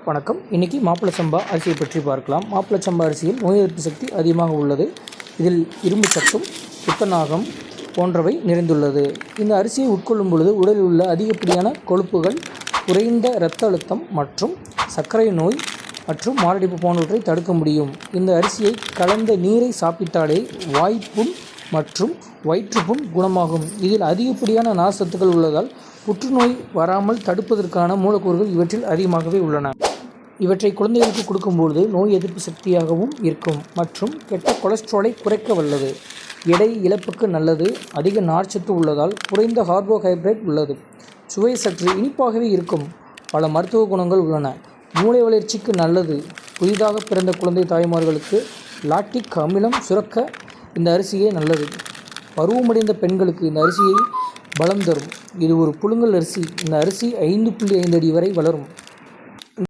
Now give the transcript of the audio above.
வணக்கம். இன்றைக்கி மாப்பிள சம்பா அரிசியை பற்றி பார்க்கலாம். மாப்பிள சம்பா அரிசியில் நோய் எதிர்ப்பு சக்தி அதிகமாக உள்ளது. இதில் இரும்பு சத்தும் துத்தநாகம் போன்றவை நிறைந்துள்ளது. இந்த அரிசியை உட்கொள்ளும் பொழுது உடலில் உள்ள அதிகப்படியான கொழுப்புகள், குறைந்த இரத்த அழுத்தம் மற்றும் சர்க்கரை நோய் மற்றும் மாரடைப்பு போன்றவற்றை தடுக்க முடியும். இந்த அரிசியை கலந்த நீரை சாப்பிட்டாலே வாய்ப்புண் மற்றும் வயிற்றுப்புண் குணமாகும். இதில் அதிகப்படியான நார்ச்சத்துக்கள் உள்ளதால் புற்றுநோய் வராமல் தடுப்பதற்கான மூலக்கூறுகள் இவற்றில் அதிகமாகவே உள்ளன. இவற்றை குழந்தைகளுக்கு கொடுக்கும்போது நோய் எதிர்ப்பு சக்தியாகவும் இருக்கும் மற்றும் கெட்ட கொலஸ்ட்ராலை குறைக்க வல்லது. எடை இழப்புக்கு நல்லது. அதிக நார்ச்சத்து உள்ளதால் குறைந்த கார்போஹைட்ரேட் உள்ளது. சுவை சற்று இனிப்பாகவே இருக்கும். பல மருத்துவ குணங்கள் உள்ளன. மூளை வளர்ச்சிக்கு நல்லது. புதிதாக பிறந்த குழந்தை தாய்மார்களுக்கு லாக்டிக் அமிலம் சுரக்க இந்த அரிசியே நல்லது. பருவமடைந்த பெண்களுக்கு இந்த அரிசியை பலம் தரும். இது ஒரு புழுங்கல் அரிசி. இந்த அரிசி 5.5 அடி வரை வளரும்.